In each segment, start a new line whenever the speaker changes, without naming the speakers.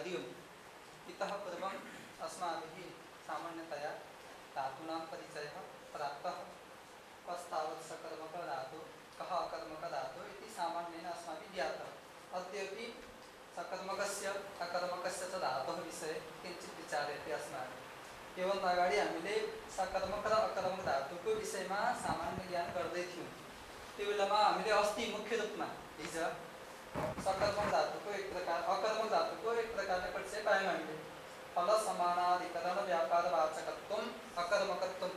हरि ओम। इतः पूर्वम् अस्माभिः सामान्यतया धातूनां परिचयः प्राप्तः। कस्तावत् सकर्मक धातु, कः अकर्मक धातु इति सामान्येन अस्माभिः ज्ञातः। अद्यपि सकर्मकस्य अकर्मकस्य च धातोः विषये किञ्चित् विचार्यते अस्माभिः। योभन्दा अगाडि हामीले सकर्मक र अकर्मक धातुको विषयमा सामान्य ज्ञान गर्दै थियौँ। त्यो बेलामा हामीले अस्ति मुख्य रूपमा हिजो सकर्मक धातुको एक प्रकार अकर्मक धातुको एक प्रकारले परिचय पायौँ हामीले। फल समानाधिकरण व्यापार वाचकत्वम अकर्मकत्वम।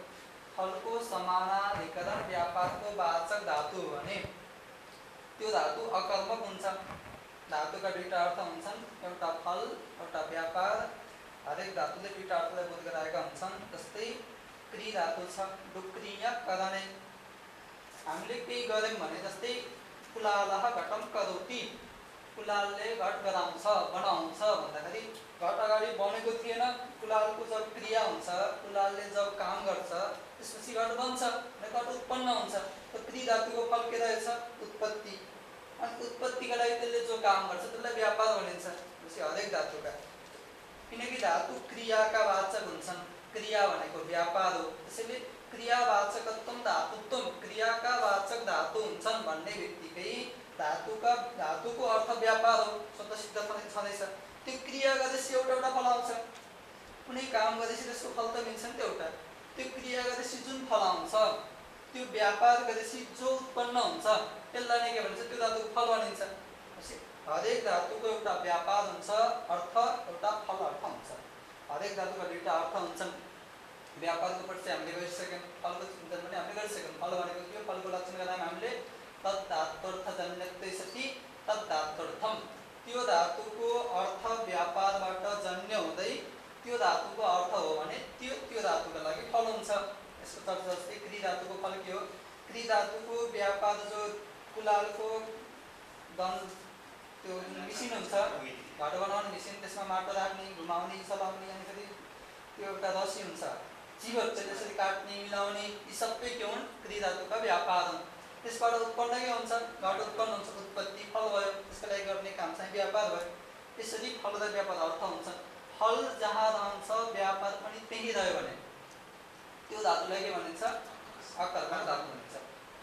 फलको समानाधिकरण व्यापारको वाचक धातु हो भने त्यो धातु अकर्मक हुन्छ। धातुका दुईटा अर्थ हुन्छन्, एउटा फल एउटा व्यापार। हरेक धातुले दुईटा अर्थलाई बोध गराएका हुन्छन्। जस्तै क्री धातु छ, डुक्रिय करणे। हामीले केही गर्यौं भने जस्तै कुलालः घटम करोति, कुलालले घट गराउँछ बनाउँछ भन्दाखेरि घट अगाडि बनेको थिएन, कुलालको जब क्रिया हुन्छ, कुलालले जब काम गर्छ त्यसपछि घट बन्छ र घट उत्पन्न हुन्छ। त क्री धातुको फल के रहेछ? उत्पत्ति। अनि उत्पत्तिका लागि त्यसले जो काम गर्छ त्यसलाई व्यापार भनिन्छ। त्यसै हरेक धातुका, किनकि धातु क्रियाका वाचक हुन्छन्, क्रिया भनेको व्यापार हो। त्यसैले क्रियावाचकत्वम धातुत्वम, क्रियाका वाचक धातु हुन्छन् भन्ने बित्तिकै धातुको अर्थ व्यापार हो, स्वतः सिद्ध छँदैछ। त्यो क्रिया गरेपछि एउटा फल आउँछ। कुनै काम गरेपछि त्यसको फल त मिल्छ नि त एउटा। त्यो क्रिया गरेपछि जुन फल आउँछ, त्यो व्यापार गरेपछि जो उत्पन्न हुन्छ त्यसलाई नै के भनिन्छ? त्यो धातुको फल भनिन्छ। हरेक धातुको एउटा व्यापार हुन्छ अर्थ, एउटा फल अर्थ हुन्छ। हरेक धातुका दुईटा अर्थ हुन्छन्। व्यापारको परिचय हामीले गरिसक्यौँ, फलको चिन्तन पनि हामीले गरिसक्यौँ। फल भनेको के हो? फलको लक्षण गर्दा हामीले तद्धात्वर्थजन्यत्वे सति तद्धात्वर्थम, त्यो धातुको अर्थ व्यापारबाट जन्य हुँदै त्यो धातुको अर्थ हो भने त्यो धातुका लागि फल हुन्छ। यसको चर्चा जस्तै क्री धातुको फल के हो? क्री धातुको व्यापार जो कुलालको त्यो मिसिन हुन्छ, घट बनाउने मिसिन, त्यसमा माटो राख्ने, घुमाउने, चलाउने, अनि फेरि त्यो एउटा रसी हुन्छ, जीवहरू चाहिँ त्यसरी काट्ने, मिलाउने, यी सबै के हुन्? क्री धातुका व्यापार हुन्। त्यसबाट उत्पन्न के हुन्छ? घट उत्पन्न हुन्छ, उत्पत्ति, फल भयो। त्यसका लागि गर्ने काम चाहिँ व्यापार भयो। यसरी फल र व्यापार अर्थ हुन्छन्। फल जहाँ रहन्छ व्यापार पनि त्यही रह्यो भने त्यो धातुलाई के भनिन्छ? अकर्मक धातु भनिन्छ।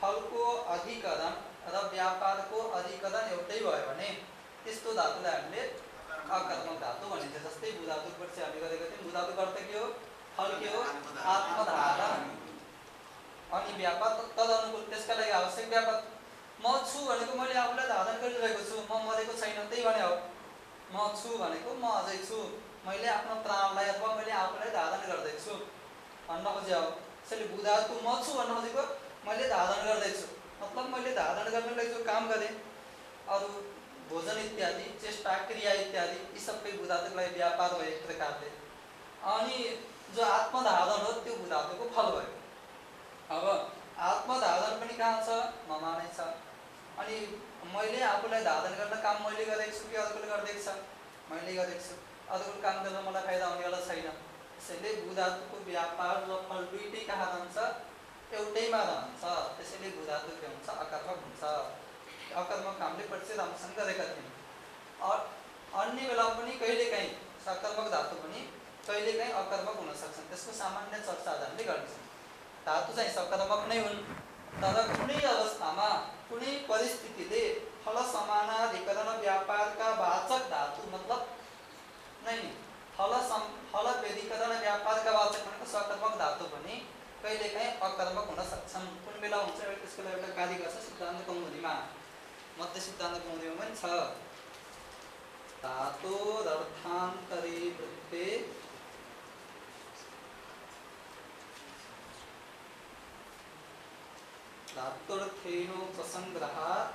फलको अधिकरण र व्यापारको अधिकरण एउटै भयो भने त्यस्तो धातुलाई हामीले अकर्मक धातु भनिन्छ। जस्तै भू धातुको परिचय हामीले गरेका थियौँ। भू धातुको अर्थ के हो? फल के हो? आत्मधारण। अनि व्यापार तदनुकूल, त्यसका लागि आवश्यक व्यापार। म छु भनेको मैले आफूलाई धारण गरिरहेको छु, म मरेको छैन, त्यही भने हो। म छु भनेको म अझै छु, मैले आफ्नो प्राणलाई अथवा मैले आफूलाई धारण गर्दैछु भन्न खोजे हो। त्यसैले भू धातु म छु भन्न खोजेको मैले धारण गर्दैछु, मतलब मैले धारण गर्नलाई जो काम गरेँ, अरू भोजन इत्यादि, चेष्टा, क्रिया इत्यादि, यी सबै भू धातुको लागि व्यापार भयो एक प्रकारले। अनि जो आत्मधारण हो त्यो भू धातुको फल भयो। अब आत्मधारण पनि कहाँ छ? ममा नै छ। अनि मैले आफूलाई धारण गर्न काम मैले गरेको छु कि अर्कोले गरिदिएको छ? मैले गरेको छु। अर्कोले काम गरेर मलाई फाइदा हुनेवाला छैन। त्यसैले भू धातुको व्यापार र फल दुईटै कहाँ रहन्छ? एउटैमा रहन्छ। त्यसैले भू धातु के हुन्छ? अकर्मक हुन्छ। अकर्मक हामीले परिचय राम्रोसँग गरेका थियौँ। अन्य बेला पनि कहिलेकाहीँ सकर्मक धातु पनि कहिलेकाहीँ अकर्मक हुन सक्छन्। त्यसको सामान्य चर्चा हामीले गर्छौँ। धातु चाहिँ सकर्मक नै हुन्, तर कुनै अवस्थामा कुनै परिस्थितिले फल समानाधिकरण व्यापारका वाचक धातु मतलब नै फल व्यधिकरण व्यापारका वाचक भनेको सकर्मक धातु पनि कहिलेकाहीँ अकर्मक हुन सक्छन्। कुन बेला हुन्छ? त्यसको लागि एउटा कारिका छ सिद्धान्त कौमुदीमा, मध्य सिद्धान्त कौमुदीमा पनि छ। धातोरर्थान्तरे वृत्ते धातुर्थेनोपसंग्रहात्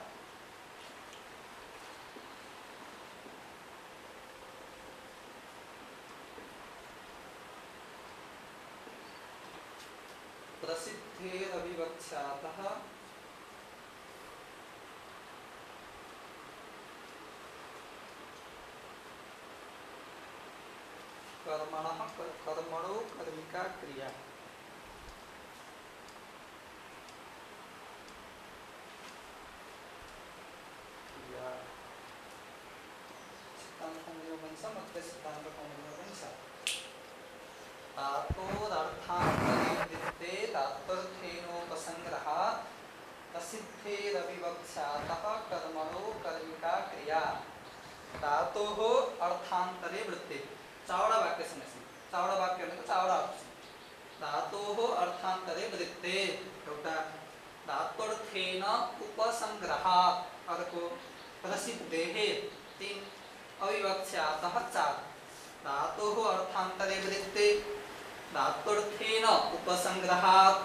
प्रसिद्धेरविवक्ष्यातः कर्मणो कर्मिका क्रिया। धातोरर्थान्तरे धात्वर्थेनोपसंग्रहात् प्रसिद्धेरविवक्ष्यातः कर्मणो कर्मिका क्रिया धातोः अर्थान्तरे वृत्ते चावडा वाक्य समस्या चावडा वाक्य भनेको चावडा धातोः अर्थान्तरे वृत्ते एउटा धात्वर्थेन उपसंग्रहात् अर्को प्रसिद्धेः तीन अविवक्ष्यातः चार धातोः अर्थान्तरे वृत्ते धात्वर्थेन उपसंग्रहात्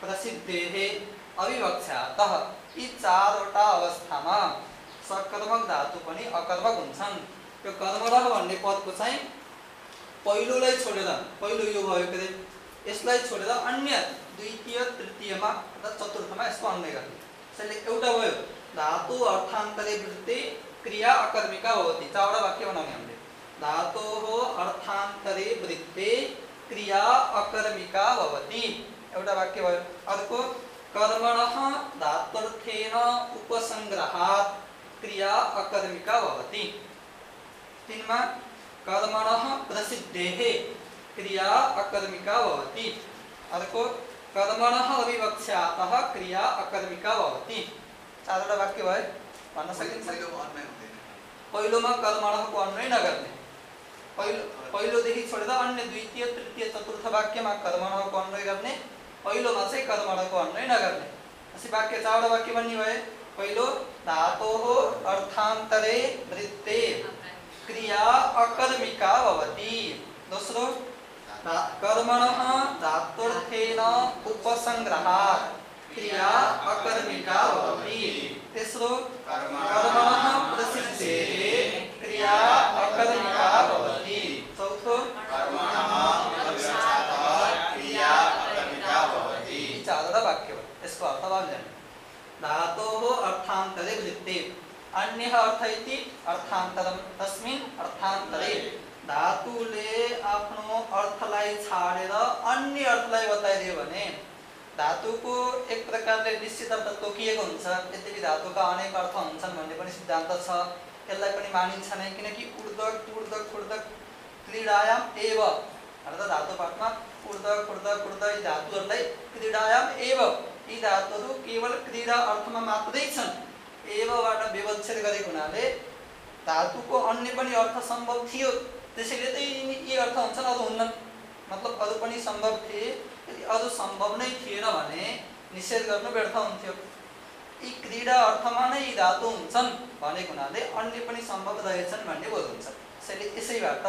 प्रसिद्धेः अविवक्ष्यातः यी चारवटा अवस्थामा सकर्मक धातु पनि अकर्मक हुन्छन्। यो कर्मरह भन्ने पदको चाहिँ पहिलोलाई छोडेर पहिलो यो भयो के यसलाई छोडेर अन्य द्वितीय तृतीयमा र चतुर्थमा यसको अन्वय गर्ने। त्यसैले एउटा भयो धातु अर्थान्तरे वृत्ते क्रिया अकर्मिका भवति चावडा वाक्य बनाउने हामीले धातोः अर्थान्तरे वृत्ते क्रिया अकर्मिका भवति एउटा वाक्य भयो। अर्को कर्मणः धात्वर्थेन उपसंग्रहात् क्रिया अकर्मिका भवति। तीनमा कर्मणः प्रसिद्धेः क्रिया अकर्मिका भवति। अर्को कर्मणः अविवक्ष्यातः क्रिया अकर्मिका भवति। चारवटा वाक्य भयो भन्न सकिन्छ। पहिलोमा कर्मणको अन्वय नगर्ने पहिलोदेखि छोडेर अन्य द्वितीय तृतीय चतुर्थ वाक्यमा कर्मणको अन्वय गर्ने पहिलोमा चाहिँ कर्मणको अन्वय नगर्ने। अस्ति वाक्य चारवटा वाक्य बन्ने भए पहिलो धातोः अर्थान्तरे वृत्ते क्रिया अकर्मिका भवति। दोस्रो कर्मणः धात्वर्थेन उपसंग्रहात् क्रिया अकर्मिका भवति। तेस्रो कर्मणः प्रसिद्धेः क्रिया अकर्मिका भवति। चौथो कर्मणः अविवक्ष्यातः क्रिया अकर्मिका भवति। चारवटा वाक्य भयो। यसको अर्थ बुझ्नु धातोः अर्थान्तरे वृत्ते अन्यः अर्थ इति अर्थान्तरम तस्मिन् अर्थान्तरे धातुले आफ्नो अर्थलाई छाडेर अन्य अर्थलाई बताइदियो भने धातुको एक प्रकारले निश्चित अर्थ तोकिएको हुन्छ। यद्यपि धातुका अनेक अर्थ हुन्छन् भन्ने पनि सिद्धान्त छ। यसलाई पनि मानिन्छ नै किनकि उर्दक पूर्दक खुर्दक क्रीडायाम एव अर्थात् धातु पाठमा उर्दक खुर्दक खुर्दक यी धातुहरूलाई क्रीडायाम एव यी धातुहरू केवल क्रीडा अर्थमा मात्रै छन्। एवबाट व्यवच्छेद गरेको हुनाले धातुको अन्य पनि अर्थ सम्भव थियो। त्यसैले त यी अर्थ हुन्छन् अरू हुन्नन् मतलब अरू पनि सम्भव थिए। यदि अरू सम्भव नै थिएन भने निषेध गर्नु व्यर्थ हुन्थ्यो। यी क्रीडा अर्थमा नै यी धातु हुन्छन् भनेको हुनाले अन्य पनि सम्भव रहेछन् भन्ने बोध हुन्छ। त्यसैले यसैबाट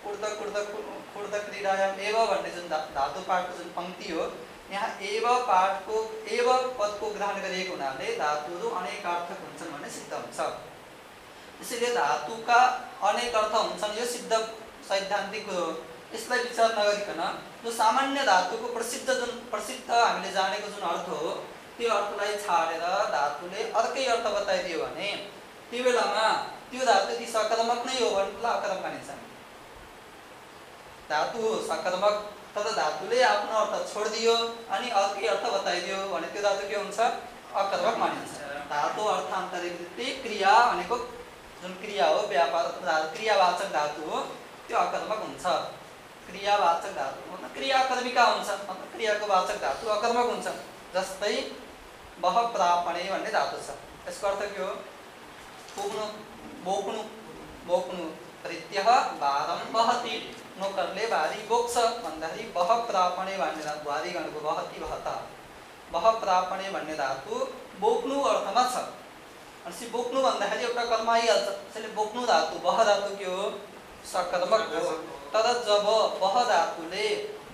उर्दक खुर्दक खुर्दक क्रीडायाम एव भन्ने जुन धातु पाठको जुन पंक्ति हो यहाँ एव पाठको एव पदको ग्रहण गरिएको हुनाले धातुहरू अनेक अर्थक हुन्छन् भन्ने सिद्ध हुन्छ। त्यसैले धातुका अनेक अर्थ हुन्छन् यो सिद्ध सैद्धान्तिक हो। यसलाई विचार नगरिकन जो सामान्य धातुको प्रसिद्ध हामीले जानेको जुन अर्थ हो त्यो अर्थलाई छाडेर धातुले अर्कै अर्थ बताइदियो भने त्यो बेलामा त्यो धातु यदि सकर्मक नै हो भने अकर्मक मानिन्छ। धातु हो सकर्मक तर धातुले आफ्नो अर्थ छोडिदियो अनि अर्कै अर्थ बताइदियो भने त्यो धातु के हुन्छ अकर्मक मानिन्छ। धातु अर्थान्तरे वृत्ति क्रिया भनेको जुन क्रिया हो व्यापार क्रियावाचक धातु हो त्यो अकर्मक हुन्छ। क्रियावाचक धातु मतलब क्रिया अकर्मिका हुन्छ मतलब क्रियाको वाचक धातु अकर्मक हुन्छ। जस्तै बह प्रापणे भन्ने धातु छ। यसको अर्थ के हो पुग्नु बोक्नु बोक्नु प्रत्यह भारम वहति नोकरले भारी बोक्छ भन्दाखेरि बह प्रापणे भन्ने धातु भारी गणको वहति वहता बह प्रापणे भन्ने धातु बोक्नु अर्थमा छ। अनि बोक्नु भन्दाखेरि एउटा कर्म आइहाल्छ। त्यसैले बोक्नु धातु बह धातु के हो सकर्मक हो। तर जब बह धातुले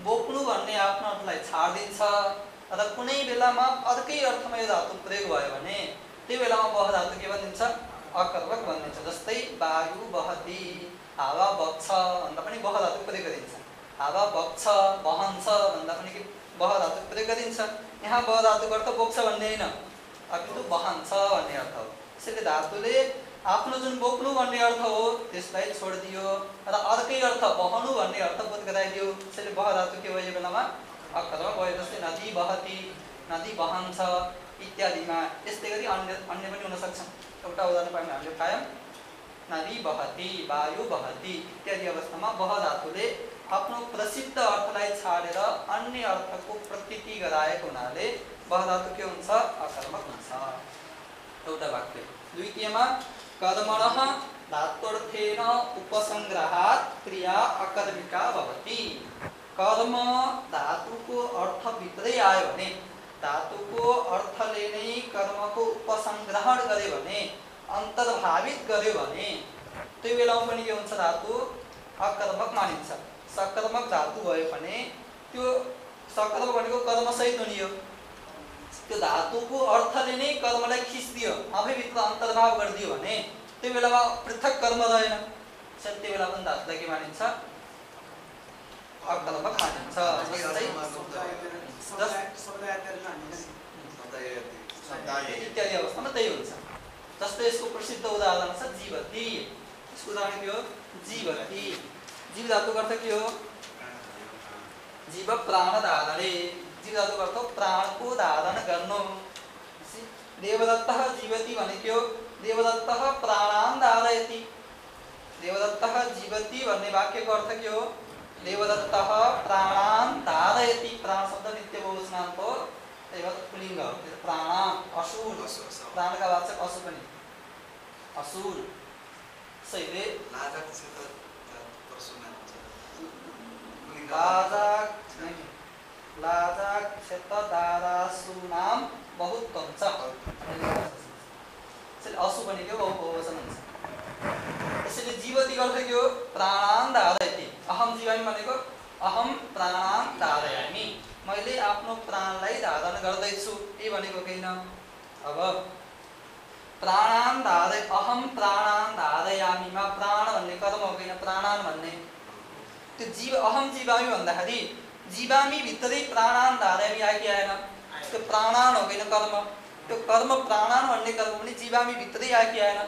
बोक्नु भन्ने आफ्नो अर्थलाई छाडिदिन्छ र कुनै बेलामा अर्कै अर्थमा यो धातु प्रयोग भयो भने त्यो बेलामा बह धातु के भनिन्छ अकर्मक भनिन्छ। जस्तै वायु बहति हावा बग्छ भन्दा पनि बह धातु प्रयोग गरिन्छ। हावा बग्छ बहन्छ भन्दा पनि बह धातु प्रयोग गरिन्छ। यहाँ बह धातुको अर्थ बोक्छ भन्ने होइन अपितु बहन्छ भन्ने अर्थ हो। त्यसैले धातुले आफ्नो जुन बोक्नु भन्ने अर्थ हो त्यसलाई छोडिदियो र अर्कै अर्थ बहनु भन्ने अर्थ बोध गराइदियो। त्यसैले बह धातु के भयो यो बेलामा अकर्मक भयो। जस्तै नदी बहति नदी बहन्छ इत्यादिमा। यस्तै गरी अन्य पनि हुन सक्छन्। एउटा उदाहरण पाएँ हामीले पायौँ नदी बहति वायु बहति इत्यादि अवस्थामा बह धातुले आफ्नो प्रसिद्ध अर्थलाई छाडेर अन्य अर्थको प्रतीति गराएको हुनाले वह धातु के हुन्छ अकर्मक हुन्छ। एउटा वाक्य। द्वितीयमा कर्मणः धात्वर्थेन उपसंग्रहात् क्रिया अकर्मिका भवति। कर्म धातुको अर्थभित्रै आयो भने, धातुको अर्थले नै कर्मको उपसंग्रहण गर्यो भने, अन्तर्भावित गर्यो भने त्यो बेलामा पनि के हुन्छ धातु अकर्मक मानिन्छ। सकर्मक धातु भयो भने त्यो सकर्मक भनेको कर्मसहित हुने हो। त्यो धातुको अर्थले नै कर्मलाई खिच्दियो, आफैभित्र अन्तर्भाव गरिदियो भने त्यो बेलामा पृथक कर्म रहेन। त्यो बेला पनि धातुलाई के मानिन्छ अकर्मक मानिन्छ। इत्यादि अवस्थामा त्यही हुन्छ। जस्तै यसको प्रसिद्ध उदाहरण छ जीवती। यसको उदाहरण के हो जीवती। जीव धातुको अर्थ के हो जीव प्राण धारणे। जीव धातुको अर्थ प्राणको धारण गर्नु। देवदत्तः जीवति भनेको हो देवदत्तः प्राणान् धारयति। देवदत्तः जीवति भन्ने वाक्यको अर्थ के हो देवदत्तः प्राणान् धारयति। प्राण शब्द नित्य बहुवचनान्त हो, त्यही भएर पुल्लिङ्ग हो। प्राण असुर, प्राणका वाचक असुर पनि असुर। सहीले लाजा क्षेत्र दारासु नाम बहुत हुन्छ। असु भनेको बहुवचन हुन्छ। त्यसैले जीवती अर्थ के हो प्राणान् धारयति। अहम जीवामी भनेको अहम प्राणान् धारयामि, मैले आफ्नो प्राणलाई धारण गर्दैछु, यही भनेको होइन। अब प्राणान् धारय अहम प्राणान् धारयामिमा प्राण भन्ने कर्म हो किन प्राणान् भन्ने त्यो जीव अहम जीवामी भन्दाखेरि जीवामी भित्रै प्राणान् धारयामि आयो कि आएन? त्यो प्राणान् हो किन कर्म। त्यो कर्म प्राणान् भन्ने कर्म पनि जीवामी भित्रै आयो कि आएन?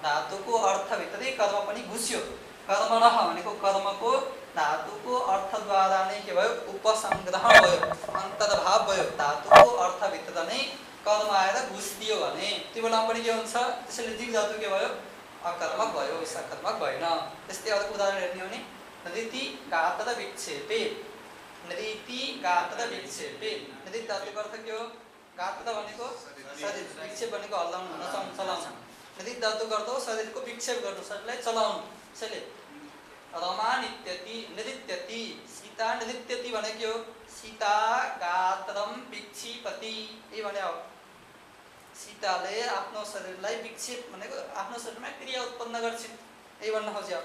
धातुको अर्थभित्रै कर्म पनि घुस्यो। कर्मणः भनेको कर्मको धातुको अर्थद्वारा नै के भयो उपसंग्रहण भयो, अन्तर्भाव भयो। धातुको अर्थभित्र नै कर्म आएर घुसिदियो भने त्यो बेलामा पनि के हुन्छ? त्यसैले जीव धातु के भयो अकर्मक भयो, सकर्मक भएन। त्यस्तै अर्को उदाहरण हेर्ने हो भने नृति गात्र विक्षेपे। नृति गात्र विक्षेपे। नृति धातुको अर्थ के हो गात्र भनेको शरीर, विक्षेप भनेको हल्लाउनु हुन चलाउनु। नृति धातुको अर्थ हो शरीरको विक्षेप गर्नु, शरीरलाई चलाउनु। त्यसैले रमा नित्यति नृत्यति। सीता नृत्यति भनेको हो सीता गात्रम विक्षिपति। यही भने हो सीताले आफ्नो शरीरलाई विक्षेप भनेको आफ्नो शरीरमा क्रिया उत्पन्न गर्छिन्, यही भन्न खोज्यो।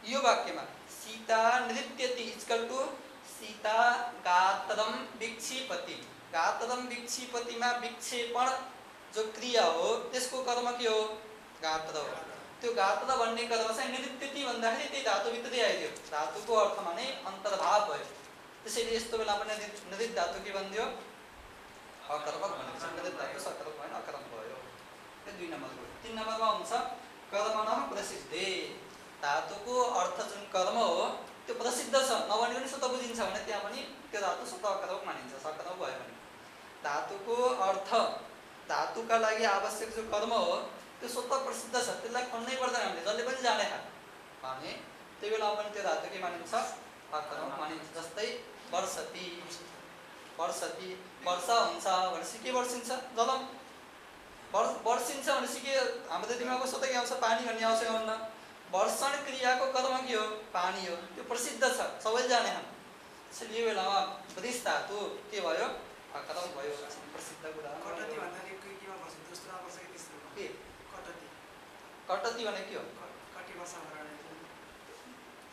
यो वाक्यमा सीता नृत्यति इक्वल टु सीता गात्रम विक्षिपति। गात्रम विक्षिपतिमा विक्षेपण जो क्रिया हो त्यसको कर्म के हो गात्र हो। त्यो गात्र भन्ने कर्म चाहिँ नृत्यति भन्दाखेरि त्यही धातुभित्रै आइदियो, धातुको अर्थमा नै अन्तर्भाव भयो। त्यसैले यस्तो बेला पनि नृत्य धातु के बन्दियो अकर्मक भनेको छ। नृत्य धातु सकर्मक भएन अकर्मक भयो। यो 2 नम्बरको। 3 नम्बरमा हुन्छ कर्मणः प्रसिद्धे। धातुको अर्थ जुन कर्म हो त्यो प्रसिद्ध छ नभनेको नि स्वतः बुझिन्छ भने त्यहाँ पनि त्यो धातु स्वतः अकर्मक मानिन्छ, सकर्मक भयो भने। धातुको अर्थ धातुका लागि आवश्यक जो कर्म हो त्यो स्वतः प्रसिद्ध छ, त्यसलाई खोज्नै पर्दैन हामीले, जसले पनि जाने भने त्यो बेला पनि त्यो धातु के मानिन्छ अकर्मक मानिन्छ। जस्तै वर्षति। वर्षति वर्षा हुन्छ भनेपछि के वर्षिन्छ जलम। वर्षिन्छ भनेपछि के हाम्रो दिमागमा स्वतः के आउँछ पानी भन्ने आउँछ भन्न। वर्षण क्रियाको कर्म के हो पानी हो, त्यो प्रसिद्ध छ सबैले जाने हम। त्यसैले यो बेलामा वृष धातु के भयो अकर्मक भयो। प्रसिद्ध कुरा कटति भने के हो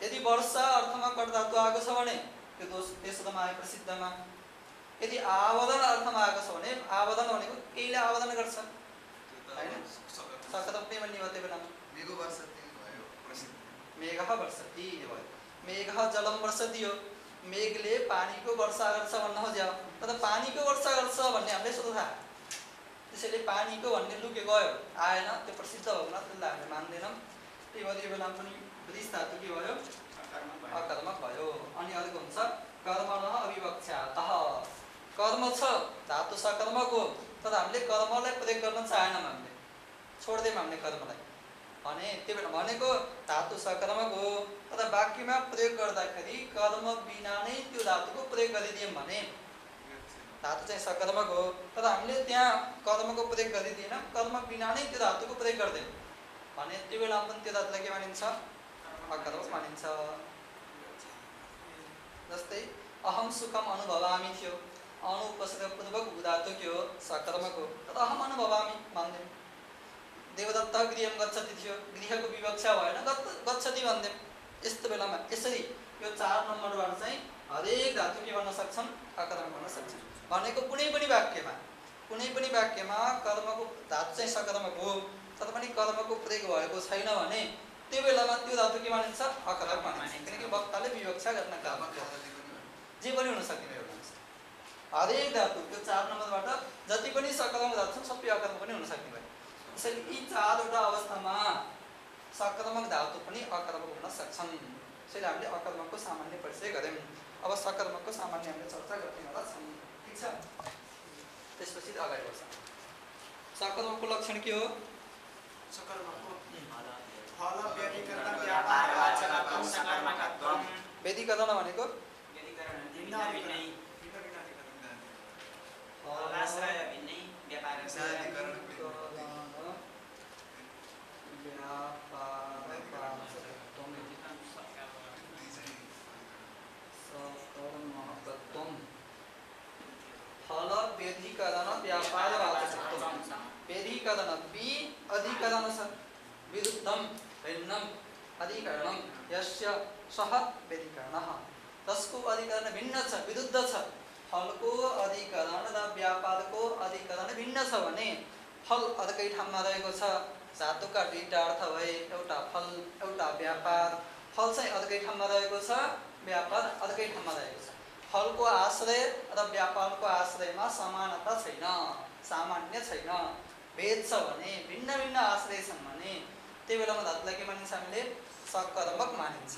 यदि वर्षा अर्थमा कट धातु आएको छ भने त्यो दोष तेस्रोमा आयो प्रसिद्धमा। यदि आवेदन अर्थमा आएको छ भने आवेदन भनेको केहीले आवेदन गर्छ हैन, सकर्मक नै भन्ने हो। त्यो बेलामा मेघ वर्षति भयो प्रसिद्ध। मेघः वर्षति भयो। मेघः जलम वर्षति हो, मेघले पानीको वर्षा गर्छ भन्न खोज्यो। तर पानीको वर्षा गर्छ भन्ने हामीले सोध्दा थाहा, त्यसैले पानीको भन्ने लुके गयो आएन, त्यो प्रसिद्ध हो न, त्यसलाई हामीले मान्दैनौँ। त्यही भएर यो बेलामा पनि वृष धातु के भयो अकर्मक भयो। अनि अर्को हुन्छ कर्मणः अविवक्षातः। कर्म छ धातु सकर्मक हो, तर हामीले कर्मलाई प्रयोग गर्न चाहेनौँ, हामीले छोड्दैनौँ हामीले कर्मलाई। भने त्यो बेला भनेको धातु सकर्मक हो, तर वाक्यमा प्रयोग गर्दाखेरि कर्म बिना नै त्यो धातुको प्रयोग गरिदियौँ भने धातु चाहिँ सकर्मक हो, तर हामीले त्यहाँ कर्मको प्रयोग गरिदिएनौँ, कर्म बिना नै त्यो धातुको प्रयोग गर्दैनौँ भने त्यो बेला पनि त्यो धातुलाई के मानिन्छ? अकर्मक मानिन्छ। जस्तै अहम सुखम अनुभवामी थियो, अनुपसर्गपूर्वक धातु के हो? सकर्मक हो, तर अहम अनुभवामी मान्दैनौँ। देवदत्त गृहम गच्छति थियो, गृहको विवक्षा भएन, गच्छति भन्दैनौँ। यस्तो बेलामा यसरी यो 4 नम्बरबाट चाहिँ हरेक धातु के भन्न सक्छन्? अकर्मक भन्न सक्छन्। भनेको कुनै पनि वाक्यमा कर्मको धातु चाहिँ सकर्मक हो, तर पनि कर्मको प्रयोग भएको छैन भने त्यो बेलामा त्यो धातु के मानिन्छ? अकर्मक मानिन्छ, किनकि वक्ताले विवक्षा गर्न काम जे पनि हुन सक्ने एउटा हरेक धातु त्यो 4 नम्बरबाट जति पनि सकर्मक धातु छन् सबै अकर्मक पनि हुन सक्ने भयो। यसैले यी 4वटा अवस्थामा सकर्मक धातु पनि अकर्मक हुन सक्छन्। यसैले हामीले अकर्मकको सामान्य परिचय गर्यौं। अब सकर्मकको सामान्य हामीले चर्चा गर्दैवाला छौं। ठीक छ? त्यसपछि अगाडि बढ्छौं। सकर्मकको लक्षण के हो?
सकर्मकको फल व्यतिकरण व्यापारवाचकत्वं सकर्मकत्वं।
व्यतिकरण भनेको
भिन्नै फलाश्रय भिन्नै व्यापारवाचकत्वं।
फल व्यतिकरण व्यापारवाचकत्वं। व्यतिकरण बि अधिकरण छ, विरुद्धम भिन्नम अधिकरणम यस्य सह व्यतिकरणः। तस्को अधिकरण भिन्न छ, विरुद्ध छ। फलको अधिकरण र व्यापारको अधिकरण भिन्न छ भने फल अर्कै ठाउँमा रहेको छ, धातुका दुईटा अर्थ भए, एउटा फल एउटा व्यापार। फल चाहिँ अर्कै ठाउँमा रहेको छ, व्यापार अर्कै ठाउँमा रहेको छ। फलको आश्रय र व्यापारको आश्रयमा समानता छैन, सामान्य छैन, भेद छ भने, भिन्न भिन्न आश्रय छन् भने त्यो बेलामा धातुलाई के मानिन्छ? हामीले सकर्मक मानिन्छ।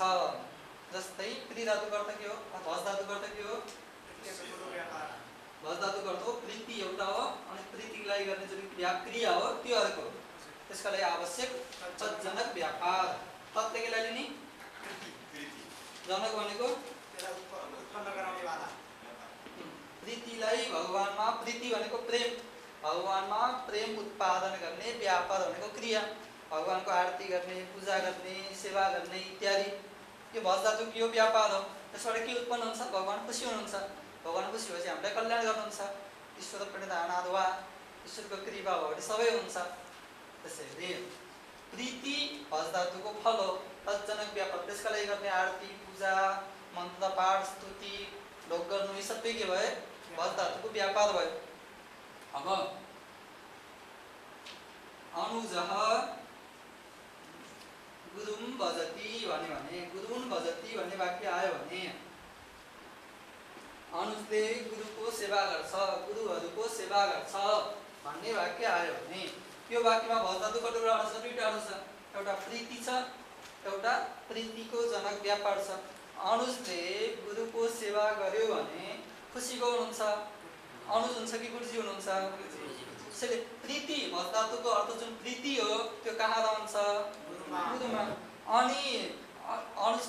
जस्तै प्री धातुको अर्थ के हो? भस धातुको अर्थ के हो? भस धातुको अर्थ हो प्रीति एउटा हो, अनि प्रीतिलाई गर्ने जुन क्रिया हो त्यो अर्को हो। त्यसका लागि आवश्यक तज्जनक व्यापार। तत्त्व केलाई लिने? जनक भनेको
उत्पन्न गराउने वाला।
प्रीतिलाई भगवानमा, प्रीति भनेको प्रेम, भगवानमा प्रेम उत्पादन गर्ने, व्यापार भनेको क्रिया, भगवानको आरती गर्ने, पूजा गर्ने, सेवा गर्ने इत्यादि। यो भस धातु के हो? व्यापार हो। त्यसबाट के उत्पन्न हुन्छ? भगवान खुसी हुनुहुन्छ, भगवान खुसी भएपछि हामीलाई कल्याण गर्नुहुन्छ। ईश्वर प्रणिधानाद् वा, ईश्वरको कृपा भयो भने सबै हुन्छ। त्यसैले प्रीति भस धातुको फल हो, तज्जनक व्यापार। त्यसका लागि गर्ने आरती, पूजा, मन्त्र पाठ, स्तुति, ढोग गर्नु यी सबै के भयो? भस धातुको व्यापार भयो। अब अनुजः गुरुम भजति भने गुरुन भजति भन्ने वाक्य आयो भने अनुजले गुरुको सेवा गर्छ, गुरुहरूको सेवा गर्छ भन्ने वाक्य आयो भने यो वाक्यमा भस धातु कतिवटा अर्थ छ? दुईटा अर्थ छ। एउटा प्रीति छ, एउटा प्रीतिको जनक व्यापार छ। अनुजले गुरुको सेवा गर्यो भने खुसी को हुनुहुन्छ? अनुज हुन्छ कि गुरुजी हुनुहुन्छ? त्यसैले प्रीति भस धातुको अर्थ जुन प्रीति हो त्यो कहाँ रहन्छ? गुरुमा। अनि अनुज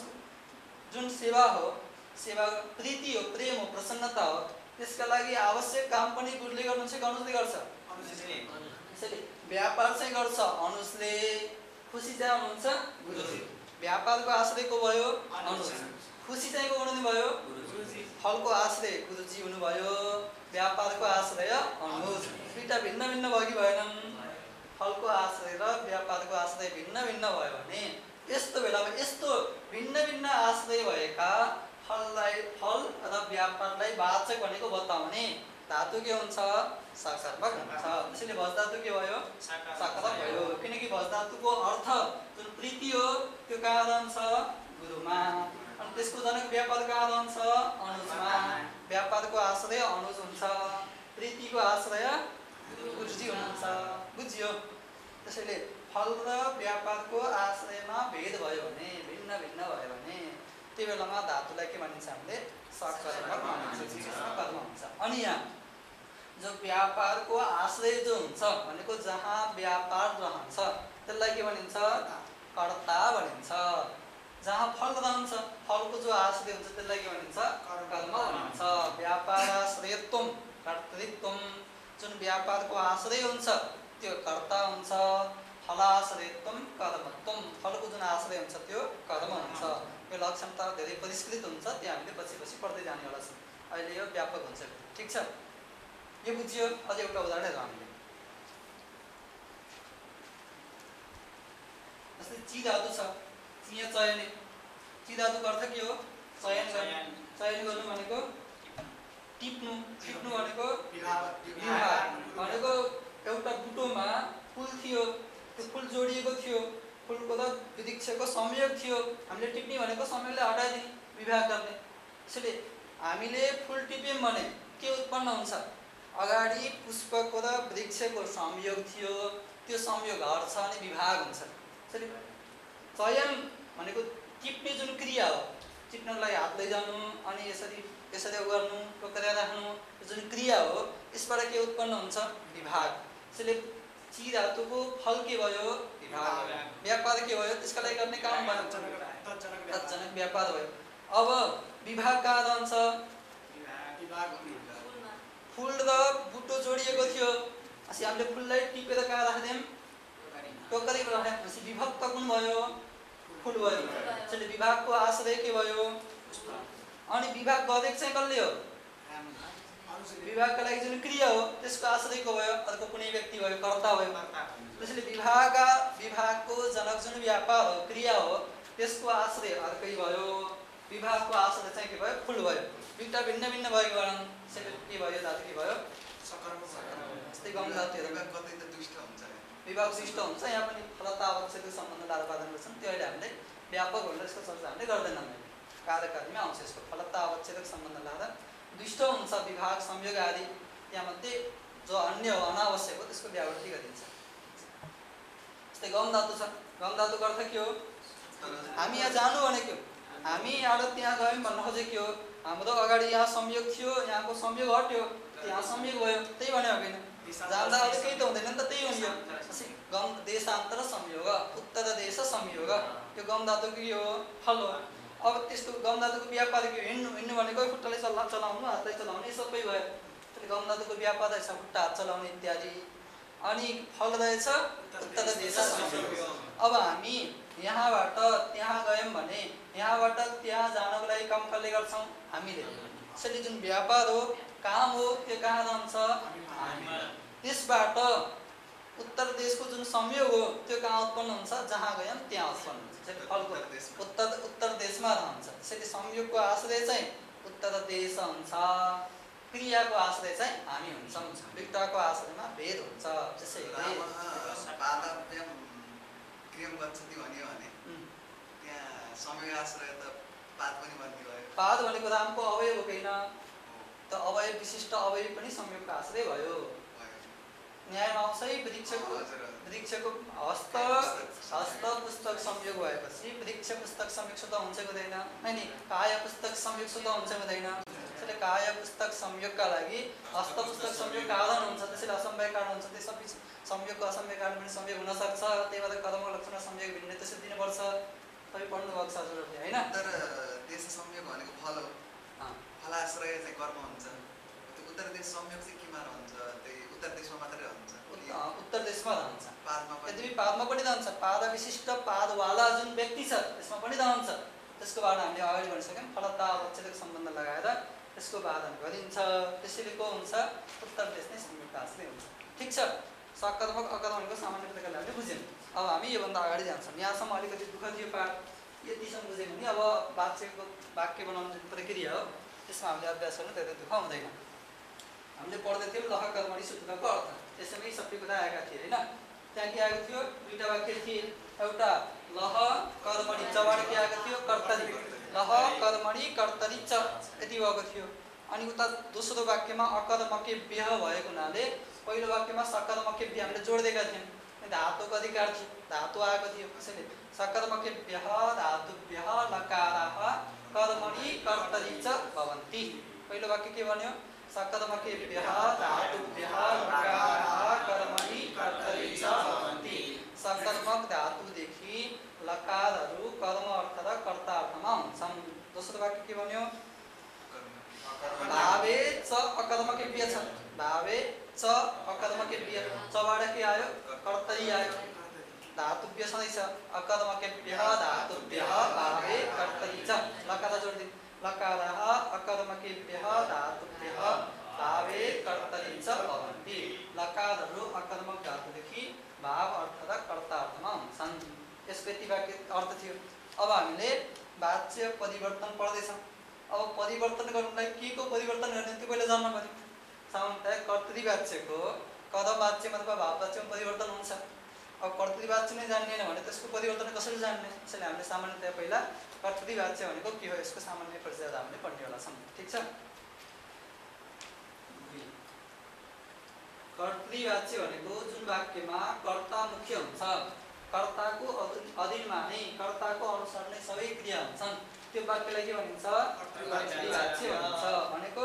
जुन सेवा हो, सेवा प्रीति हो, प्रेम हो, प्रसन्नता हो, त्यसका लागि आवश्यक काम पनि गुरुले गर्नुहुन्छ कि अनुजले गर्छ? त्यसैले व्यापार चाहिँ गर्छ अनुजले, खुसी चाहिँ हुनुहुन्छ गुरुजी। व्यापारको आश्रय को भयो? अनुज। खुसी चाहिँ को हुनुभयो? गुरुजी। फलको आश्रय गुरुजी हुनुभयो, व्यापारको आश्रय अनुज। दुईटा भिन्न भिन्न भयो कि भएनन्? फलको आश्रय र व्यापारको आश्रय भिन्न भिन्न भयो भने यस्तो बेलामा यस्तो भिन्न भिन्न आश्रय भएका फललाई, फल र व्यापारलाई वाचक भनेको बताउने धातु के हुन्छ? सकर्मक हुन्छ। त्यसैले भस धातु के भयो? सकर्मक भयो, किनकि भस धातुको अर्थ जुन प्रीति हो त्यो कहाँ रहन्छ? गुरुमा। अनि त्यसको जनक व्यापार कहाँ रहन्छ? अनुजमा। व्यापारको आश्रय अनुज हुन्छ, प्रीतिको आश्रय गुरुजी हुनुहुन्छ। बुझ्यो? त्यसैले फल र व्यापारको आश्रयमा भेद भयो भने, भिन्न भिन्न भयो भने त्यो बेलामा धातुलाई के मानिन्छ? हामीले सकर्मक मानिन्छ, कर्म हुन्छ। अनि यहाँ जो व्यापारको आश्रय जो हुन्छ भनेको जहाँ व्यापार रहन्छ त्यसलाई के भनिन्छ कर्ता भनिन्छ। जहाँ फल रहन्छ फलको जो आश्रय हुन्छ त्यसलाई के भनिन्छ कर्म भनिन्छ। व्यापाराश्रयत्वम कर्तृत्वम जुन व्यापारको आश्रय हुन्छ त्यो कर्ता हुन्छ। फलाश्रयत्वम कर्मत्वम फलको जुन आश्रय हुन्छ त्यो कर्म हुन्छ। यो लक्षण त धेरै परिष्कृत हुन्छ त्यो हामीले पछि पछि पढ्दै जानेवाला छौँ। अहिले यो व्यापक हुन्छ। ठिक छ यो बुझ्यो। अझ एउटा उदाहरण हेरौँ हामीले। जस्तै ची धातु छ चिया चयन। ची धातुको अर्थ के हो चयन गर्नु। चयन गर्नु भनेको टिप्नु। टिप्नु भनेको विभाग भनेको एउटा बुटोमा फुल थियो त्यो फुल जोडिएको थियो फुलको त वृक्षको संयोग थियो हामीले टिप्ने भनेको संयोगले हटाइदिने विभाग गर्ने। त्यसैले हामीले फुल टिप्यौँ भने के उत्पन्न हुन्छ अगाडि पुष्पको र वृक्षको संयोग थियो त्यो संयोग हट्छ अनि विभाग हुन्छ। त्यसैले चयन भनेको टिप्ने जुन क्रिया हो टिप्नलाई हात लैजानु अनि यसरी यसरी गर्नु टोकेर राख्नु जुन क्रिया हो यसबाट के उत्पन्न हुन्छ विभाग। त्यसैले ची धातुको फल के भयो विभाग। व्यापार के भयो त्यसका लागि गर्ने काम भयो तत्जनक व्यापार भयो। अब विभाग कहाँ रहन्छ फुल र बुटो जोडिएको थियो अस्ति हामीले फुललाई टिपेर कहाँ राख्दियौँ टोकरीमा राख्यौँ विभक्त कुन भयो फुल भयो। त्यसैले विभागको आश्रय के भयो अनि विभाग गरेको चाहिँ कसले हो विभागका लागि जुन क्रिया हो त्यसको आश्रय को भयो अर्को कुनै व्यक्ति भयो कर्ता भयो। त्यसैले विभागको जनक जुन व्यापार हो क्रिया हो त्यसको आश्रय अर्कै भयो। विभागको आश्रय चाहिँ के भयो फुल भयो। दुईटा भिन्न भिन्न भएको कारण त्यसैले के भयो धातु के भयो जस्तै गम धातु विभाग दुष्ट हुन्छ। यहाँ पनि फलता आवश्यक सम्बन्ध उत्पादन गर्छन् त्यो अहिले हामीले व्यापक भनेर यसको चर्चा हामीले गर्दैनौँ। कार्यकारीमा आउँछ यसको फलता आवश्यक सम्बन्ध लाँदा दुष्ट हुन्छ विभाग संयोग आदि त्यहाँमध्ये जो अन्य हो अनावश्यक हो त्यसको व्यावृत्ति गरिन्छ। जस्तै गम धातु छ गम धातुको अर्थ के हो हामी यहाँ जानु भनेको हामी यहाँबाट त्यहाँ गयौँ भन्न खोजेको हो। हाम्रो अगाडि यहाँ संयोग थियो यहाँको संयोग हट्यो त्यहाँ संयोग भयो त्यही भन्यो होइन जाँदा अरू केही त हुँदैन नि त त्यही हुने हो। गम देशान्तर संयोग उत्तर देश संयोग यो गम धातुको के हो फल हो। अब त्यस्तो गम धातुको व्यापार के हिँड्नु हिँड्नु भनेको खुट्टाले चलाउनु हातलाई चलाउने सबै भयो। त्यसले गम धातुको व्यापार रहेछ खुट्टा हात चलाउने इत्यादि। अनि फल रहेछ उत्तर देश संयोग। अब हामी यहाँबाट त्यहाँ गयौँ भने यहाँबाट त्यहाँ जानको लागि काम कसले गर्छौँ हामीले। त्यसैले जुन व्यापार हो काम हो त्यो कहाँ रहन्छ त्यसबाट उत्तर देशको जुन संयोग हो त्यो कहाँ उत्पन्न हुन्छ जहाँ गयौँ त्यहाँ उत्पन्न हुन्छ। त्यसैले फलको उत्तर देशमा रहन्छ। त्यसैले संयोगको आश्रय चाहिँ उत्तर देश हुन्छ क्रियाको आश्रय चाहिँ हामी हुन्छौँ। दुईटाको आश्रयमा भेद हुन्छ। त्यसैले पाद भनेको रामको अवयव होइन त अवयव विशिष्ट अवयव पनि संयोगको आश्रय भयो। न्यायमा आउँछ वृक्षको हस्त पुस्तक संयोग भएपछि वृक्ष पुस्तक संयोग शुद्ध हुन्छ हुँदैन होइन काय पुस्तक संयोग शुद्ध हुन्छ हुँदैन। त्यसैले काय पुस्तक संयोगका लागि हस्त पुस्तक संयोग कारण हुन्छ। त्यसैले असम्भव कारण हुन्छ। त्यो सबै संयोगको असम्भव कारण पनि संयोग हुन सक्छ। त्यही भएर कर्म लक्षण संयोग भिन्न त्यसरी दिनुपर्छ। तपाईँ पढ्नु भएको छ हजुरहरूले होइन।
तर देश संयोग भनेको फल हो फलाश्रय चाहिँ कर्म हुन्छ। उत्तर देश संयोग चाहिँ केमा रहन्छ त्यही उत्तर देशमा मात्रै रहन्छ
उत्तर देशमा रहन्छ।
यद्यपि
पादमा पनि रहन्छ पाद विशिष्ट पादवाला जुन व्यक्ति छ त्यसमा पनि रहन्छ। त्यसको वादन हामीले अगाडि भनिसक्यौँ फलता अवच्छेदक सम्बन्ध लगाएर त्यसको वादन गरिन्छ। त्यसैले को हुन्छ उत्तर देश नै संयुक्त आश्रय हुन्छ। ठिक छ सकर्मक अकर्मकको सामान्य प्रकारले हामीले बुझ्यौँ। अब हामी योभन्दा अगाडि जान्छौँ। यहाँसम्म अलिकति दुःख थियो पाठ यतिसम्म बुझ्यौँ भने अब वाक्य बनाउने जुन प्रक्रिया हो त्यसमा हामीले अभ्यास गर्नु धेरै दुःख हुँदैन। हामीले पढ्दै थियौँ लह कर्मणि सूत्रको अर्थ त्यसैमै सबै कुरा आएका थिए होइन। त्यहाँ के आएको थियो दुईवटा वाक्य थिए एउटा लह कर्मणि चबाट के आएको थियो कर्तरी लह कर्मणि कर्तरी च यति भएको थियो। अनि उता दोस्रो वाक्यमा अकर्मके व्यह भएको हुनाले पहिलो वाक्यमा सकर्मके व्यह हामीले जोडिदिएका थियौँ। धातुको अधिकार थियो धातु आएको थियो। त्यसैले सकर्मके व्यह धातुभ्यः लकाराः कर्मणि कर्तरी च भवन्ति। पहिलो वाक्य के भन्यो सकर्मकेभ्यः धातुभ्यः लकाराः कर्मणि कर्तरी च भवन्ति। सकर्मक धातुदेखि लकारहरू कर्म अर्थ र कर्ता अर्थमा हुन्छन्। दोस्रो वाक्य के भन्यो? भावे च अकर्मकेभ्य छ। भावे च अकर्मकेभ्य, चबाट के आयो? कर्तरी आयो। धातुभ्य सधैँ छ, अकर्मकेभ्य धातुभ्य भावे कर्तरी च। लकार जोड दि, लकारः अकर्मकेभ्य धातुभ्य भावे कर्तरी च भवन्ति। लकारहरू अकर्मक धातुदेखि भाव अर्थ र कर्ता अर्थमा हुन्छन्। यसको यति वाक्य अर्थ थियो। अब हामीले वाच्य परिवर्तन पढ्दैछौँ। अब परिवर्तन गर्नुलाई के को परिवर्तन गर्ने त्यो पहिला जान्न पर्यो। सामान्यतया कर्तरी वाच्यको कर्म वाच्यमा अथवा भाव वाच्यमा परिवर्तन हुन्छ। अब कर्तरी वाच्य नै जान्दैन भने त्यसको परिवर्तन कसरी जान्ने? त्यसैले हामीले सामान्यतया पहिला कर्तरी वाच्य भनेको के हो यसको सामान्य परिचय हामीले पढ्नेवाला छौँ। ठिक छ? कर्तरी वाच्य भनेको जुन वाक्यमा कर्ता मुख्य हुन्छ, कर्ताको अधीनमा नै, कर्ताको अनुसार नै सबै क्रिया हुन्छन्, त्यो वाक्यलाई के भनिन्छ? कर्तरी वाच्य भनिन्छ। भनेको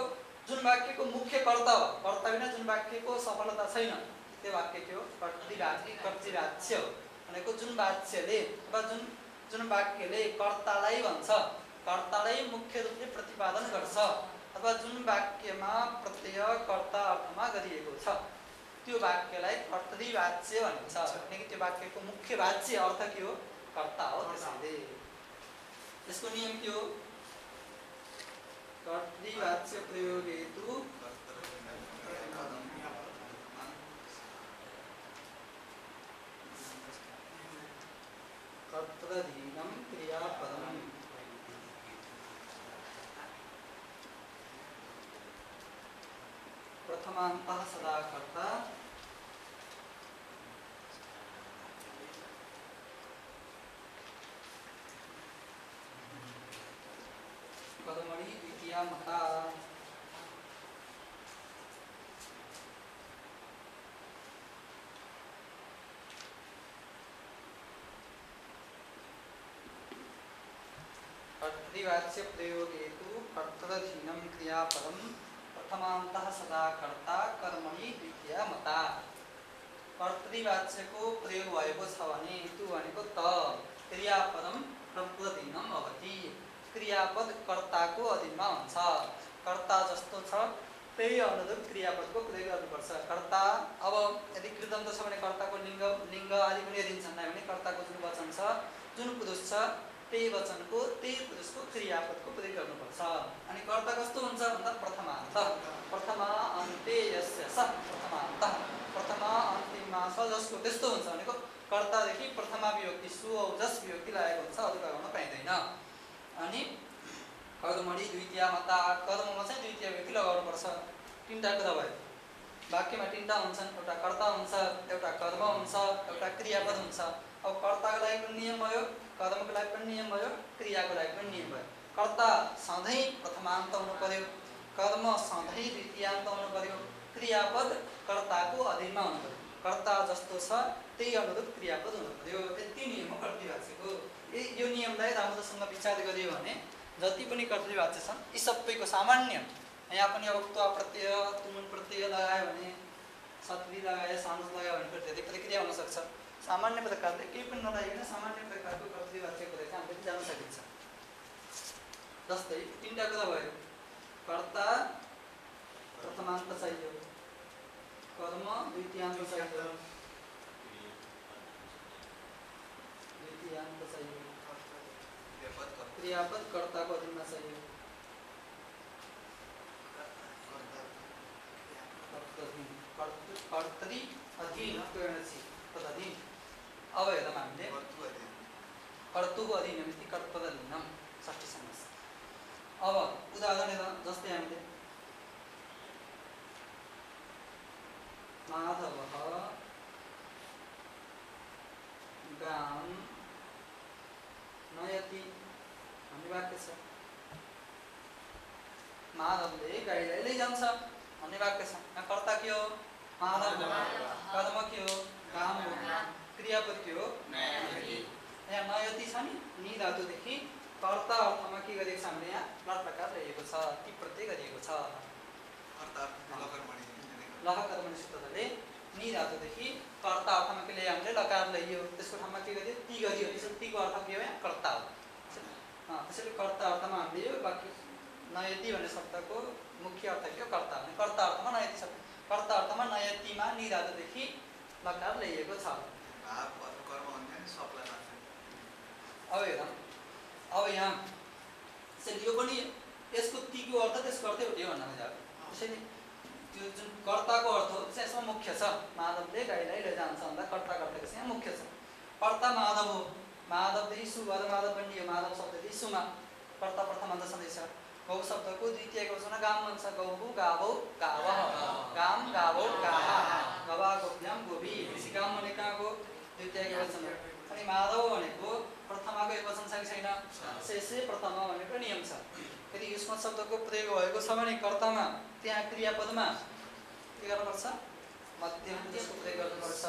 जुन वाक्यको मुख्य कर्ता हो, कर्ता बिना जुन वाक्यको सफलता छैन, त्यो वाक्य के हो? कर्तरी वाच्य हो। भनेको जुन वाच्यले वा जुन वाक्यले कर्तालाई भन्छ, कर्तालाई मुख्य रूपले प्रतिपादन गर्छ, अथवा जुन वाक्यमा प्रत्यय कर्ता अर्थमा गरिएको छ, त्यो वाक्यलाई कर्तरी वाच्य भनिन्छ। किनकि त्यो वाक्यको मुख्य वाच्य अर्थ के हो? कर्ता हो। त्यसैले यसको नियम के हो? कर्तरी वाच्य प्रयोग हेतु कर्तृधीनं क्रियापदम्। प्रथमान्तः सदा कर्ता, कर्मणि द्वितीया मता। कर्तृवाच्य प्रयोग हेतु कर्तृधीनं क्रियापदम् प्रथमान्तः सदा कर्ता कर्मणि द्वितीया मता। कर्तृवाच्यको प्रयोग भएको छ भने हेतु भनेको त, क्रियापदम कर्तृधीनं भवति। क्रियापद कर्ताको अधीनमा हुन्छ। कर्ता जस्तो छ त्यही अनुरूप क्रियापदको प्रयोग गर्नुपर्छ। कर्ता अब यदि कृदन्त छ भने कर्ताको लिङ्ग आदि पनि हेरिन्छन् भने कर्ताको जुन वचन छ, जुन पुरुष छ, त्यही वचनको त्यही पुरुषको क्रियापदको प्रयोग गर्नुपर्छ। अनि कर्ता कस्तो हुन्छ भन्दा प्रथमान्त, प्रथमा अन्ते यस्य स प्रथमान्त, प्रथमा अन्तिममा छ जसको, त्यस्तो हुन्छ। भनेको कर्तादेखि प्रथमा विभक्ति सु औजस विभक्ति लागेको हुन्छ, अरू लगाउन पाइँदैन। अनि कर्मणि द्वितीया मता, कर्ममा चाहिँ द्वितीय विभक्ति लगाउनुपर्छ। तीनटा कुरा भयो। वाक्यमा तीनटा हुन्छन्, एउटा कर्ता हुन्छ, एउटा कर्म हुन्छ, एउटा क्रियापद हुन्छ। अब कर्ताको लागि पनि नियम भयो, कर्मको लागि पनि नियम भयो, क्रियाको लागि पनि नियम भयो। कर्ता सधैँ प्रथमान्त हुनु पर्यो, कर्म सधैँ द्वितीयान्त हुनु पर्यो, क्रियापद कर्ताको अधीनमा हुनु पर्यो। कर्ता जस्तो छ त्यही अनुरूप क्रियापद हुनु पर्यो। यति नियम हो कर्तरी वाच्यको। यो नियमलाई राम्रोसँग विचार गरियो भने जति पनि कर्तरी वाच्य छन् यी सबैको सामान्य, यहाँ पनि अब त्वा प्रत्यय तुमुन प्रत्यय लगायो भने, सत्री लगायो, सानुस लगायो भने धेरै प्रतिक्रिया हुन सक्छ। सामान्य प्रकारले केही पनि नलागिकन सामान्य प्रकारको कर्तरी वाच्यको चाहिँ हामीले जान सकिन्छ। जस्तै तीनटा कुरा भयो, कर्ता प्रथमान्त चाहियो, कर्म द्वितीयान्त चाहियो, द्वितीयान्त चाहियो, क्रियापद कर्ताको अधीनमा चाहियो। कर्तरी अधीन तदधीन। अब हेरौँ हामीले कर्तुको अधीनमिति कर्तृधीनं षष्ठी समस्या। अब उदाहरण हेरौँ, जस्तै हामीले माधवः गां नयति भन्ने वाक्य छ। माधवले गाईलाई लैजान्छ भन्ने वाक्य छ। यहाँ कर्ता के हो? माधव। कर्म के हो? काम हो। क्रियापद के हो? नयति। यहाँ नयति छ नि धातुदेखि कर्ता अर्थमा के गरिएको छ हामीले यहाँ लट लकार रहेको छ, ती प्रत्यय गरिएको छ। लह कर्मणि सूत्रले नि धातुदेखि कर्ता अर्थमा के लिए हामीले लकार लैयो, त्यसको ठाउँमा के गरियो ती गरियो, त्यसको तीको अर्थ के हो यहाँ कर्ता हो। त्यसैले कर्ता अर्थमा हामीले यो वाक्य नयति भन्ने शब्दको मुख्य अर्थ के हो कर्ता भने, कर्ता अर्थमा नयति शब्द, कर्ता अर्थमा नयतिमा नि धातुदेखि लकार ल्याइएको छ।
भाव अथवा कर्म भन्ने सबलाई मात्रै।
अब हेरौँ, अब यहाँ यो पनि यसको तीको अर्थ त्यसको अर्थै एउटै भन्न खोजेको। त्यसैले त्यो जुन कर्ताको अर्थ हो चाहिँ यसमा मुख्य छ, माधवले गाईलाई लैजान्छ भन्दा कर्ता कर्ताको चाहिँ यहाँ मुख्य छ। कर्ता माधव हो, माधवदेखि सु भएर माधव बनियो, माधव शब्ददेखि सुमा कर्ता प्रथम अन्त छँदैछ। गौ शब्दको द्वितीय वचन गाम भन्छ, गौबु गावौ गावः, गाम गावौ गाः, गवा गोभ्याम गोभी। त्यसै गाम भने कहाँको द्वितीय वचन हो। अनि माधव भनेको प्रथमाको एक वचन छ कि छैन, शेषे प्रथमा भनेको नियम छ। यदि युष्म शब्दको प्रयोग भएको छ भने कर्तामा त्यहाँ क्रियापदमा के गर्नुपर्छ, मध्यम पुरुषको प्रयोग गर्नुपर्छ।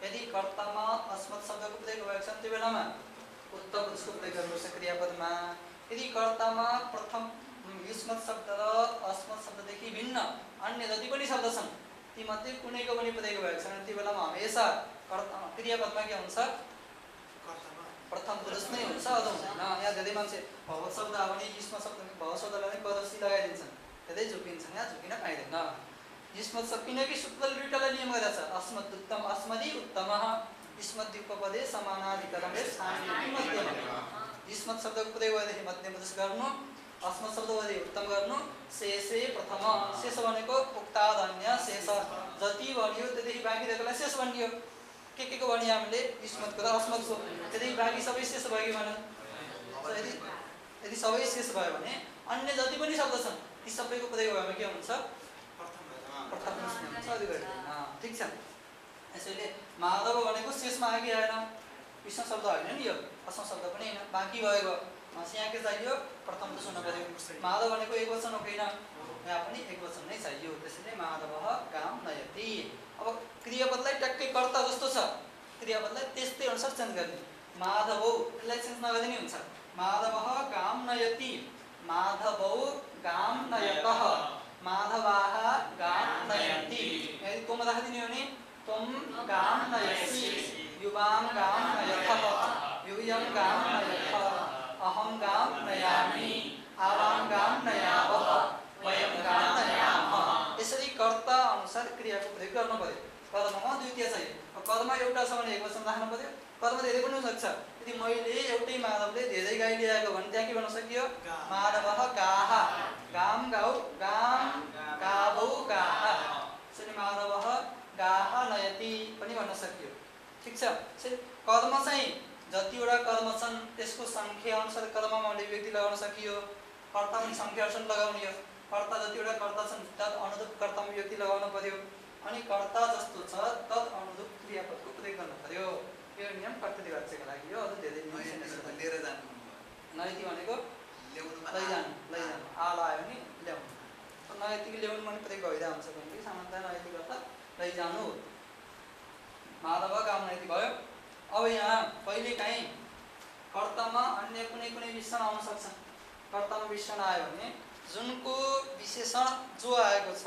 यदि कर्तामा अस्मत् शब्दको प्रयोग भएको छ त्यो बेलामा उत्तम पुरुषको प्रयोग गर्नुपर्छ क्रियापदमा। यदि कर्तामा प्रथम युष्मत् शब्द र अस्मत् शब्ददेखि भिन्न अन्य जति पनि शब्द छन् तीमध्ये कुनैको पनि प्रयोग भएको छ भने त्यो बेलामा हमेसा कर्तामा क्रियापदमा के हुन्छ, प्रथम पुरुष नै हुन्छ, अदौ हुँदैन। यहाँ धेरै मान्छे भव शब्द आयो भने युष्म शब्द भव शब्दलाई नै परसी लगाइदिन्छन्, धेरै झुकिन्छन्, यहाँ झुकिन पाइँदैन। युष्मत् शब्द किनकि शुक्ल दुईटालाई नियम गरेको छ, अस्मत् उत्तम अस्मदि उत्तमः, युष्मत् उपपदे समानाधिकरणे स्थानीय मध्यम। युष्मत् शब्दको प्रयोग गरेदेखि मध्यम पुरुष गर्नु, अस्मत् शब्द गरे उत्तम गर्नु, शेषे प्रथम, शेष भनेको उक्तादन्य शेष, जति बढ्यो त्यदेखि बाँकी रहेकोलाई शेष बनियो। के को भने हामीले युष्मत्को र अस्मत्को, त्यदेखि बाँकी सबै शेष भयो कि भनौँ। यदि सबै शेष भयो भने अन्य जति पनि शब्द छन् ती सबैको प्रयोग भएमा के हुन्छ, प्रथम पुरुष हुन्छ, अधिकरण होइन। ठिक छ। यसैले माधव भनेको शेषमा आएकै आएन, विष्णु शब्द होइन नि यो, अस्म शब्द पनि होइन, बाँकी भयो। यहाँ के चाहियो, प्रथम पुरुष हुन पर्यो। माधव भनेको एक वचन हो होइन, यहाँ पनि एक वचन नै चाहियो। त्यसैले माधवः गाम नयति। अब क्रियापदलाई ट्याक्कै कर्ता जस्तो छ, क्रियापदलाई त्यस्तै अनुसार चेन्ज गर्ने। माधवौ यसलाई चेन्ज नगर्दा नि हुन्छ। माधवः गाम नयति, माधवौ गाम नयतः, माधवाः गाम नयन्ति। यदि तुम राखिदिने हो भने तुम गाम नयसि, युवां गाम नयथः, यूयं गाम नयथः, अहं गाम नयामि, आवां गाम नयावः, वयं गाम नयामः। यसरी कर्ता अनुसार क्रियाको प्रयोग गर्नु पर्यो। कर्ममा द्वितीय चाहियो। कर्म एउटा छ भने एक वचन राख्नु पर्यो। कर्म धेरै पनि हुन सक्छ। यदि मैले एउटै माधवले धेरै गाई ल्याएको भने त्यहाँ के भन्न सकियो, माधवः गाः, गाम गाउ गाम गावौ गाः। त्यसैले माधवः गाः नयति पनि भन्न सकियो। ठिक छ। कर्म चाहिँ जतिवटा कर्म छन् त्यसको सङ्ख्या अनुसार कर्ममा अभिव्यक्ति लगाउन सकियो। कर्ता पनि सङ्ख्या अनुसार लगाउने हो। कर्ता जतिवटा कर्ता छन् तद अनुरूप कर्तामा व्यक्ति लगाउन पर्यो। अनि कर्ता जस्तो छ तद अनुरूप क्रियापदको प्रयोग गर्न पर्यो। यो नियम कर्तव्य वाच्यका लागि हो। अझ धेरै नियम
लिएर जानु।
नयति भनेको
ल्याउनुमा
लैजानु, लैजानु, आल आयो भने ल्याउनु। नयतिको ल्याउनु पनि प्रयोग भइरहेको हुन्छ भने सामान्यतया नयति गर्दा लैजानु। माधव गाम नयति भयो। अब यहाँ कहिलेकाहीँ कर्तामा अन्य कुनै कुनै विशेषण आउन सक्छ। कर्तामा विशेषण आयो भने जुनको विशेषण जो आएको छ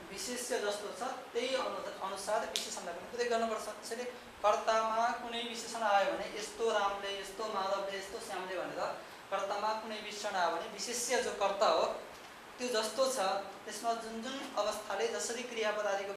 विशेष्य जस्तो छ त्यही अनुसार विशेषणलाई पनि प्रयोग गर्नुपर्छ। त्यसैले कर्तामा कुनै विशेषण आयो भने यस्तो रामले, यस्तो माधवले, यस्तो श्यामले भनेर कर्तामा कुनै विशेषण आयो भने विशेष्य जो कर्ता हो त्यो जस्तो छ त्यसमा जुन जुन अवस्थाले जसरी क्रियापद आदिको